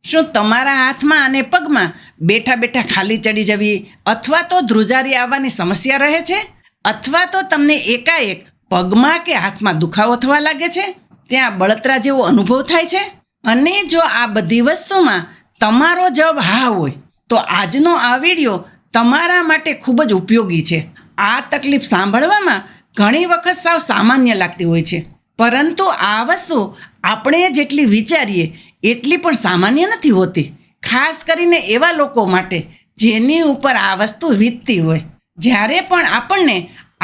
શું તમારા હાથમાં અને પગમાં બેઠા બેઠા ખાલી ચડી જવી અથવા તો ધ્રુજારી આવવાની સમસ્યા રહે છે? અથવા તો તમને એકાએક પગમાં કે હાથમાં દુખાવો થવા લાગે છે? ત્યાં બળતરા જેવો અનુભવ થાય છે? અને જો આ બધી વસ્તુમાં તમારો જવાબ હા હોય તો આજનો આ વિડીયો તમારા માટે ખૂબ જ ઉપયોગી છે. આ તકલીફ સાંભળવામાં ઘણી વખત સાવ સામાન્ય લાગતી હોય છે, પરંતુ આ વસ્તુ આપણે જેટલી વિચારીએ એટલી પણ સામાન્ય નથી હોતી. ખાસ કરીને એવા લોકો માટે જેની ઉપર આ વસ્તુ વીતતી હોય. જ્યારે પણ આપણને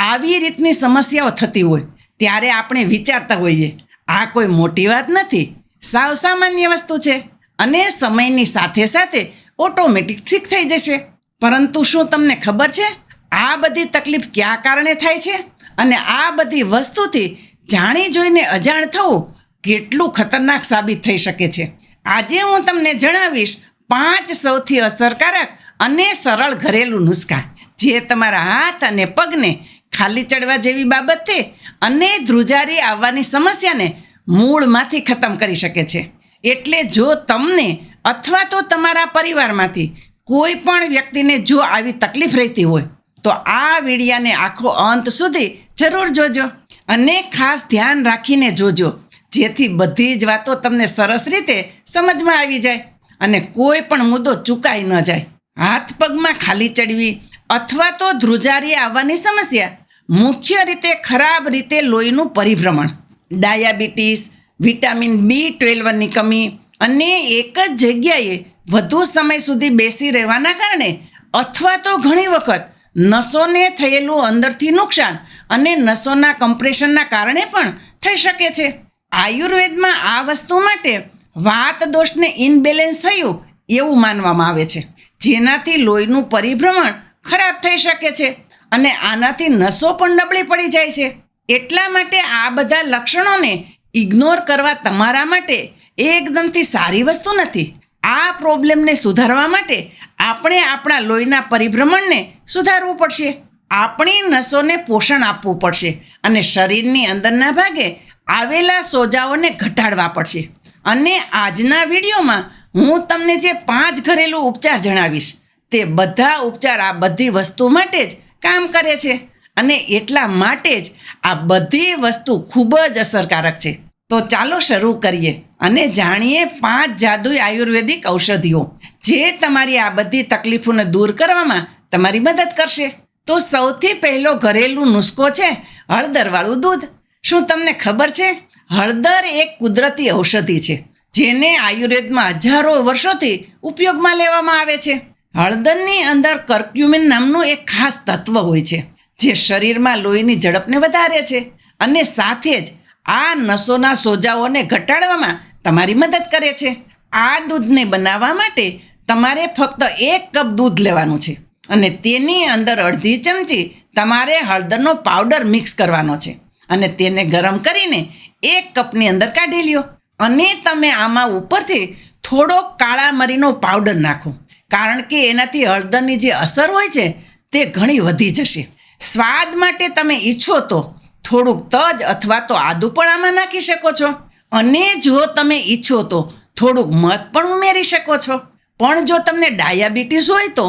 આવી રીતની સમસ્યાઓ થતી હોય ત્યારે આપણે વિચારતા હોઈએ, આ કોઈ મોટી વાત નથી, સાવ સામાન્ય વસ્તુ છે અને સમયની સાથે સાથે ઓટોમેટિક ઠીક થઈ જશે. પરંતુ શું તમને ખબર છે આ બધી તકલીફ કયા કારણે થાય છે? અને આ બધી વસ્તુથી જાણી જોઈને અજાણ થવું કેટલું ખતરનાક સાબિત થઈ શકે છે. આજે હું તમને જણાવીશ 5 સૌથી અસરકારક અને સરળ ઘરેલું નુસ્ખા જે તમારા હાથ અને પગને ખાલી ચડવા જેવી બાબત છે અને ધ્રુજારી આવવાની સમસ્યાને મૂળમાંથી ખતમ કરી શકે છે. એટલે જો તમને અથવા તો તમારા પરિવારમાંથી કોઈ પણ વ્યક્તિને જો આવી તકલીફ રહેતી હોય તો આ વિડીયાને આખો અંત સુધી જરૂર જોજો અને ખાસ ધ્યાન રાખીને જોજો, જેથી બધી જ વાતો તમને સરસ રીતે સમજમાં આવી જાય અને કોઈ પણ મુદ્દો ચૂકાઈ ન જાય. હાથ પગમાં ખાલી ચડવી અથવા તો ધ્રુજારી આવવાની સમસ્યા મુખ્ય રીતે ખરાબ રીતે લોહીનું પરિભ્રમણ, ડાયાબિટીસ, વિટામિન B12ની કમી અને એક જ જગ્યાએ વધુ સમય સુધી બેસી રહેવાના કારણે અથવા તો ઘણી વખત નસોને થયેલું અંદરથી નુકસાન અને નસોના કમ્પ્રેશનના કારણે પણ થઈ શકે છે. આયુર્વેદમાં આ વસ્તુ માટે વાત દોષને ઇનબેલેન્સ થયું એવું માનવામાં આવે છે, જેનાથી લોહીનું પરિભ્રમણ ખરાબ થઈ શકે છે અને આનાથી નસો પણ નબળી પડી જાય છે. એટલા માટે આ બધા લક્ષણોને ઇગ્નોર કરવા તમારા માટે એકદમથી સારી વસ્તુ નથી. આ પ્રોબ્લેમને સુધારવા માટે આપણે આપણા લોહીના પરિભ્રમણને સુધારવું પડશે, આપણી નસોને પોષણ આપવું પડશે અને શરીરની અંદરના ભાગે આવેલા સોજાઓને ઘટાડવા પડશે. અને આજના વિડીયોમાં હું તમને જે 5 ઘરેલું ઉપચાર જણાવીશ તે બધા ઉપચાર આ બધી વસ્તુ માટે જ કામ કરે છે અને એટલા માટે જ આ બધી વસ્તુ ખૂબ જ અસરકારક છે. તો ચાલો શરૂ કરીએ અને જાણીએ 5 જાદુઈ આયુર્વેદિક ઔષધિઓ જે તમારી આ બધી તકલીફોને દૂર કરવામાં તમારી મદદ કરશે. તો સૌથી પહેલો ઘરેલું નુસ્ખો છે હળદરવાળું દૂધ. શું તમને ખબર છે હળદર એક કુદરતી ઔષધિ છે જેને આયુર્વેદમાં હજારો વર્ષોથી ઉપયોગમાં લેવામાં આવે છે. હળદરની અંદર કર્ક્યુમિન નામનું એક ખાસ તત્વ હોય છે જે શરીરમાં લોહીની ઝડપને વધારે છે અને સાથે જ આ નસોના સોજાઓને ઘટાડવામાં તમારી મદદ કરે છે. આ દૂધને બનાવવા માટે તમારે ફક્ત 1 કપ દૂધ લેવાનું છે અને તેની અંદર અડધી ચમચી તમારે હળદરનો પાવડર મિક્સ કરવાનો છે અને તેને ગરમ કરીને 1 કપની અંદર કાઢી લ્યો. અને તમે આમાં ઉપરથી થોડો કાળા મરીનો પાવડર નાખો, કારણ કે એનાથી હળદરની જે અસર હોય છે તે ઘણી વધી જશે. સ્વાદ માટે તમે ઈચ્છો તો થોડુંક તજ અથવા તો આદું પણ આમાં નાખી શકો છો અને જો તમે ઈચ્છો તો થોડુંક મધ પણ ઉમેરી શકો છો. પણ જો તમને ડાયાબિટીસ હોય તો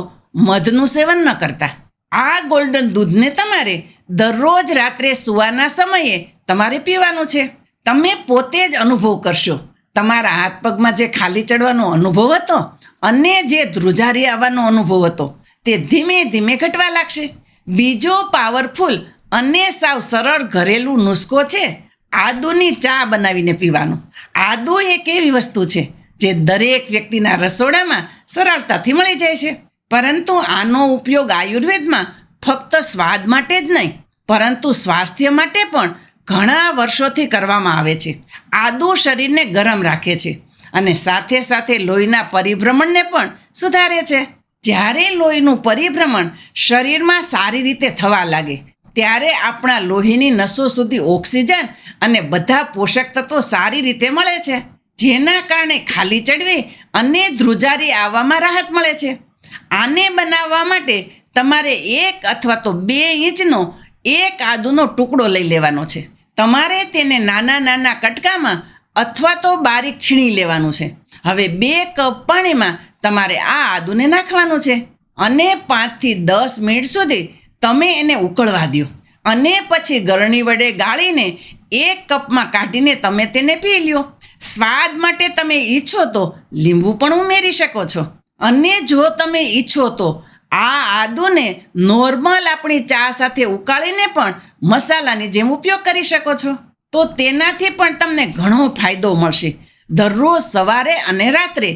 મધનું સેવન ન કરતા. આ ગોલ્ડન દૂધને તમારે દરરોજ રાત્રે સૂવાના સમયે તમારે પીવાનું છે. તમે પોતે જ અનુભવ કરશો, તમારા હાથ પગમાં જે ખાલી ચડવાનો અનુભવ હતો અને જે ધ્રુજારી આવવાનો અનુભવ હતો તે ધીમે ધીમે ઘટવા લાગશે. બીજો પાવરફુલ અને સાવ સરળ ઘરેલું નુસ્ખો છે આદુની ચા બનાવીને પીવાનું. આદુ એક એવી વસ્તુ છે જે દરેક વ્યક્તિના રસોડામાં સરળતાથી મળી જાય છે, પરંતુ આનો ઉપયોગ આયુર્વેદમાં ફક્ત સ્વાદ માટે જ નહીં પરંતુ સ્વાસ્થ્ય માટે પણ ઘણા વર્ષોથી કરવામાં આવે છે. આદુ શરીરને ગરમ રાખે છે અને સાથે સાથે લોહીના પરિભ્રમણને પણ સુધારે છે. જ્યારે લોહીનું પરિભ્રમણ શરીરમાં સારી રીતે થવા લાગે ત્યારે આપણા લોહીની નસો સુધી ઓક્સિજન અને બધા પોષક તત્વો સારી રીતે મળે છે, જેના કારણે ખાલી ચડવી અને ધ્રુજારી આવવામાં રાહત મળે છે. આને બનાવવા માટે તમારે 1 અથવા તો 2 ઇંચનો એક આદુનો ટુકડો લઈ લેવાનો છે. તમારે તેને નાના નાના કટકામાં અથવા તો બારીક છીણી લેવાનું છે. હવે 2 કપ પાણીમાં તમારે આ આદુને નાખવાનું છે અને 5 થી 10 મિનિટ સુધી તમે એને ઉકળવા દો અને પછી ગળણી વડે ગાળીને 1 કપમાં કાઢીને તમે તેને પી લ્યો. સ્વાદ માટે તમે ઈચ્છો તો લીંબુ પણ ઉમેરી શકો છો. અને જો તમે ઈચ્છો તો આ આદુને નોર્મલ આપણી ચા સાથે ઉકાળીને પણ મસાલાની જેમ ઉપયોગ કરી શકો છો. તો તેનાથી પણ તમને ઘણો ફાયદો મળશે. દરરોજ સવારે અને રાત્રે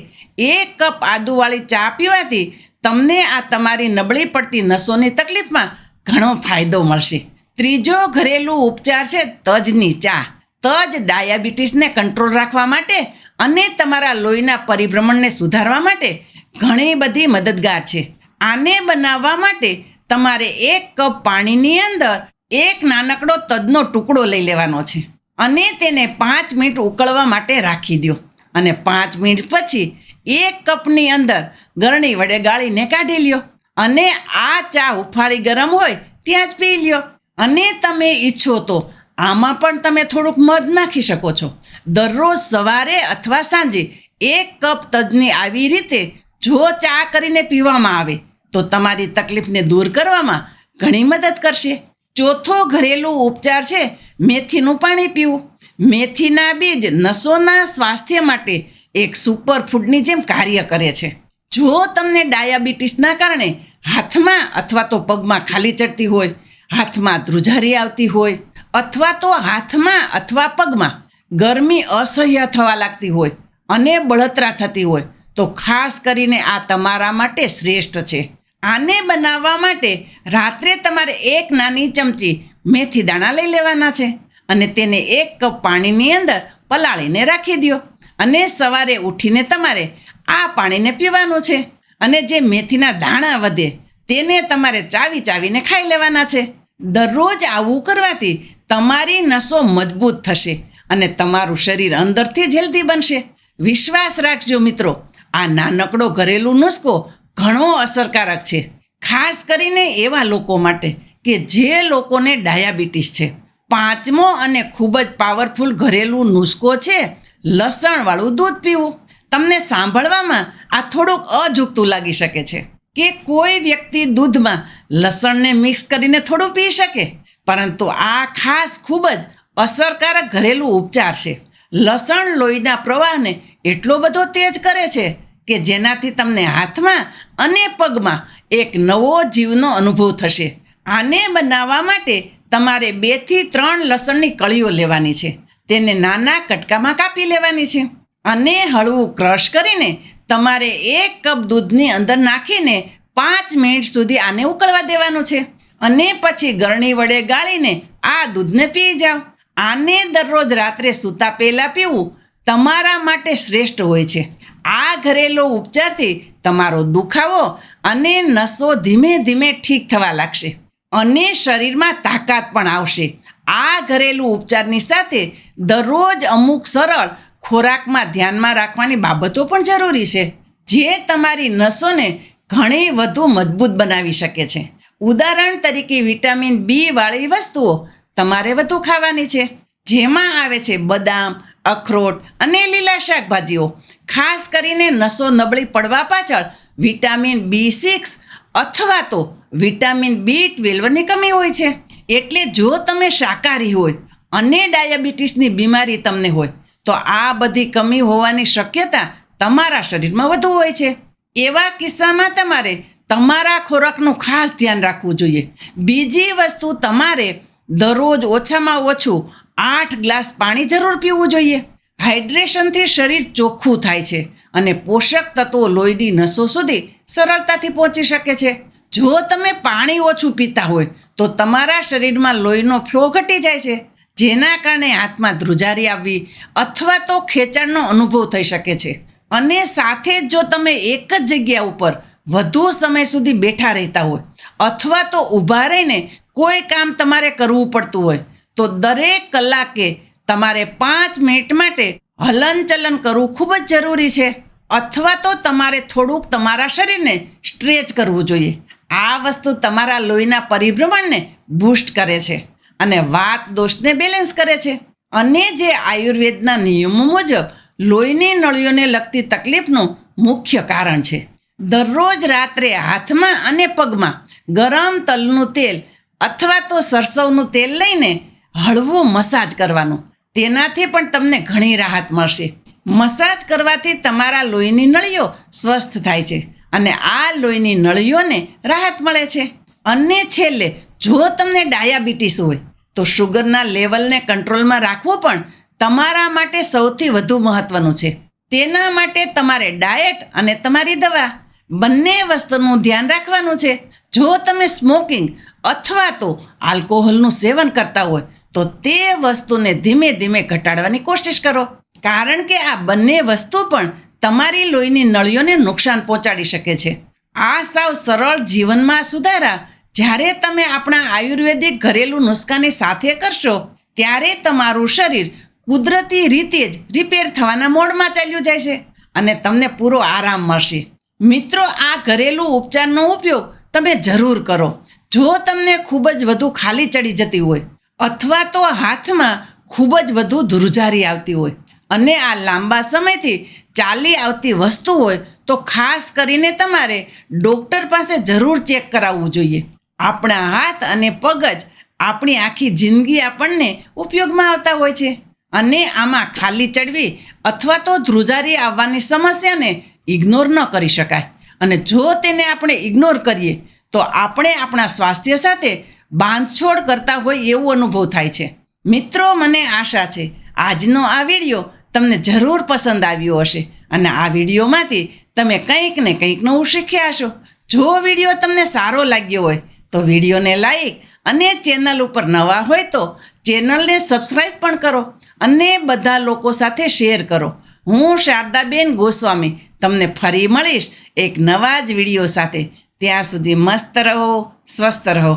1 કપ આદુવાળી ચા પીવાથી તમને આ તમારી નબળી પડતી નસોની તકલીફમાં ઘણો ફાયદો મળશે. ત્રીજો ઘરેલું ઉપચાર છે તજની ચા. તજ ડાયાબિટીસને કંટ્રોલ રાખવા માટે અને તમારા લોહીના પરિભ્રમણને સુધારવા માટે ઘણી બધી મદદગાર છે. આને બનાવવા માટે તમારે 1 કપ પાણીની અંદર 1 નાનકડો તજનો ટુકડો લઈ લેવાનો છે અને તેને 5 મિનિટ ઉકળવા માટે રાખી દો અને 5 મિનિટ પછી 1 કપની અંદર ગળણી વડે ગાળીને કાઢી લ્યો અને આ ચા હુંફાળી ગરમ હોય ત્યાં જ પી લ્યો. અને તમે ઈચ્છો તો આમાં પણ તમે થોડુંક મધ નાખી શકો છો. દરરોજ સવારે અથવા સાંજે 1 કપ તજની આવી રીતે જો ચા કરીને પીવામાં આવે તો તમારી તકલીફને દૂર કરવામાં ઘણી મદદ કરશે. ચોથો ઘરેલું ઉપચાર છે મેથીનું પાણી પીવું. મેથીના બીજ નસોના સ્વાસ્થ્ય માટે એક સુપર ફૂડની જેમ કાર્ય કરે છે. જો તમને ડાયાબિટીસના કારણે હાથમાં અથવા તો પગમાં ખાલી ચડતી હોય, હાથમાં ધ્રુજારી આવતી હોય અથવા તો હાથમાં અથવા પગમાં ગરમી અસહ્ય થવા લાગતી હોય અને બળતરા થતી હોય તો ખાસ કરીને આ તમારા માટે શ્રેષ્ઠ છે. આને બનાવવા માટે રાત્રે તમારે 1 નાની ચમચી મેથી દાણા લઈ લેવાના છે અને તેને 1 કપ પાણીની અંદર પલાળીને રાખી દો અને સવારે ઉઠીને તમારે આ પાણીને પીવાનું છે. અને જે મેથીના દાણા વધે તેને તમારે ચાવીને ખાઈ લેવાના છે. દરરોજ આવું કરવાથી તમારી નસો મજબૂત થશે અને તમારું શરીર અંદરથી જ હેલ્ધી બનશે. વિશ્વાસ રાખજો મિત્રો, આ નાનકડો ઘરેલું નુસ્ખો ઘણો અસરકારક છે, ખાસ કરીને એવા લોકો માટે કે જે લોકોને ડાયાબિટીસ છે. 5મો અને ખૂબ જ પાવરફુલ ઘરેલું નુસ્ખો છે લસણવાળું દૂધ પીવું. તમને સાંભળવામાં આ થોડુંક અજુગતું લાગી શકે છે કે કોઈ વ્યક્તિ દૂધમાં લસણને મિક્સ કરીને થોડું પી શકે, પરંતુ આ ખાસ ખૂબ જ અસરકારક ઘરેલું ઉપચાર છે. લસણ લોહીના પ્રવાહને એટલો બધો તેજ કરે છે કે જેનાથી તમને હાથમાં અને પગમાં એક નવો જીવનો અનુભવ થશે. આને બનાવવા માટે તમારે 2 થી 3 લસણની કળીઓ લેવાની છે. તેને નાના કટકામાં કાપી લેવાની છે અને હળવું ક્રશ કરીને તમારે 1 કપ દૂધની અંદર નાખીને 5 મિનિટ સુધી આને ઉકળવા દેવાનું છે અને પછી ગળણી વડે ગાળીને આ દૂધને પી જાઓ. આને દરરોજ રાત્રે સૂતા પહેલાં પીવું તમારા માટે શ્રેષ્ઠ હોય છે. આ ઘરેલો ઉપચારથી તમારો દુખાવો અને નસો ધીમે ધીમે ઠીક થવા લાગશે અને શરીરમાં તાકાત પણ આવશે. આ ઘરેલું ઉપચારની સાથે દરરોજ અમુક સરળ ખોરાકમાં ધ્યાનમાં રાખવાની બાબતો પણ જરૂરી છે જે તમારી નસોને ઘણી વધુ મજબૂત બનાવી શકે છે. ઉદાહરણ તરીકે વિટામિન બી વાળી વસ્તુઓ તમારે વધુ ખાવાની છે, જેમાં આવે છે બદામ, અખરોટ અને લીલા શાકભાજીઓ. ખાસ કરીને નસો નબળી પડવા પાછળ વિટામિન B6 અથવા તો વિટામિન B12ની કમી હોય છે. એટલે જો તમે શાકાહારી હોય અને ડાયાબિટીસની બીમારી તમને હોય તો આ બધી કમી હોવાની શક્યતા તમારા શરીરમાં વધુ હોય છે. એવા કિસ્સામાં તમારે તમારા ખોરાકનું ખાસ ધ્યાન રાખવું જોઈએ. બીજી વસ્તુ, તમારે દરરોજ ઓછામાં ઓછું 8 ગ્લાસ પાણી જરૂર પીવું જોઈએ. હાઇડ્રેશનથી શરીર ચોખ્ખું થાય છે અને પોષક તત્વો લોહીની નસો સુધી સરળતાથી પહોંચી શકે છે. જો તમે પાણી ઓછું પીતા હોય તો તમારા શરીરમાં લોહીનો ફ્લો ઘટી જાય છે, જેના કારણે હાથમાં ધ્રુજારી આવવી અથવા તો ખેંચાણનો અનુભવ થઈ શકે છે. અને સાથે જ જો તમે એક જ જગ્યા ઉપર વધુ સમય સુધી બેઠા રહેતા હોય અથવા તો ઊભા રહીને કોઈ કામ તમારે કરવું પડતું હોય તો દરેક કલાકે તમારે 5 મિનિટ માટે હલનચલન કરવું ખૂબ જ જરૂરી છે. અથવા તો તમારે થોડુંક તમારા શરીરને સ્ટ્રેચ કરવું જોઈએ. આ વસ્તુ તમારા લોહીના પરિભ્રમણને બૂસ્ટ કરે છે અને વાત દોષને બેલેન્સ કરે છે. અને જે આયુર્વેદના નિયમો મુજબ લોહીની નળીઓને લગતી તકલીફનું મુખ્ય કારણ છે. દરરોજ રાત્રે હાથમાં અને પગમાં ગરમ તલનું તેલ અથવા તો સરસવનું તેલ લઈને હળવું મસાજ કરવાનું. તેનાથી પણ તમને ઘણી રાહત મળશે. મસાજ કરવાથી તમારા લોહીની નળીઓ સ્વસ્થ થાય છે અને આ લોહીની નળીઓને રાહત મળે છે. અને છેલ્લે, જો તમને ડાયાબિટીસ હોય તો શુગરના લેવલને કંટ્રોલમાં રાખવું પણ તમારા માટે સૌથી વધુ મહત્ત્વનું છે. તેના માટે તમારે ડાયટ અને તમારી દવા બંને વસ્તુનું ધ્યાન રાખવાનું છે. જો તમે સ્મોકિંગ અથવા તો આલ્કોહોલનું સેવન કરતા હોય તો તે વસ્તુને ધીમે ધીમે ઘટાડવાની કોશિશ કરો, કારણ કે આ બંને વસ્તુ પણ તમારી લોહીની નળીઓને નુકસાન પહોંચાડી શકે છે. આ સાવ સરળ જીવનમાં સુધારા જ્યારે તમે આપણા આયુર્વેદિક ઘરેલું નુસ્ખાની સાથે કરશો ત્યારે તમારું શરીર કુદરતી રીતે જ રિપેર થવાના મોડમાં ચાલ્યું જાય છે અને તમને પૂરો આરામ મળશે. મિત્રો, આ ઘરેલું ઉપચારનો ઉપયોગ તમે જરૂર કરો. જો તમને ખૂબ જ વધુ ખાલી ચડી જતી હોય અથવા તો હાથમાં ખૂબ જ વધુ ધ્રુજારી આવતી હોય અને આ લાંબા સમયથી ચાલી આવતી વસ્તુ હોય તો ખાસ કરીને તમારે ડૉક્ટર પાસે જરૂર ચેક કરાવવું જોઈએ. આપણા હાથ અને પગ જ આપણી આખી જિંદગી આપણને ઉપયોગમાં આવતા હોય છે અને આમાં ખાલી ચડવી અથવા તો ધ્રુજારી આવવાની સમસ્યાને ઇગ્નોર ન કરી શકાય. અને જો તેને આપણે ઇગ્નોર કરીએ તો આપણે આપણા સ્વાસ્થ્ય સાથે બાંધછોડ કરતા હોય એવો અનુભવ થાય છે. મિત્રો, મને આશા છે આજનો આ વિડીયો તમને જરૂર પસંદ આવ્યો હશે અને આ વિડીયોમાંથી તમે કંઈક ને કંઈક નવું શીખ્યા હશો. જો વિડીયો તમને સારો લાગ્યો હોય તો વિડીયોને લાઈક અને ચેનલ ઉપર નવા હોય તો ચેનલને સબસ્ક્રાઈબ પણ કરો અને બધા લોકો સાથે શેર કરો. હું શારદાબેન ગોસ્વામી તમને ફરી મળીશ એક નવા જ વિડીયો સાથે. ત્યાં સુધી મસ્ત રહો, સ્વસ્થ રહો.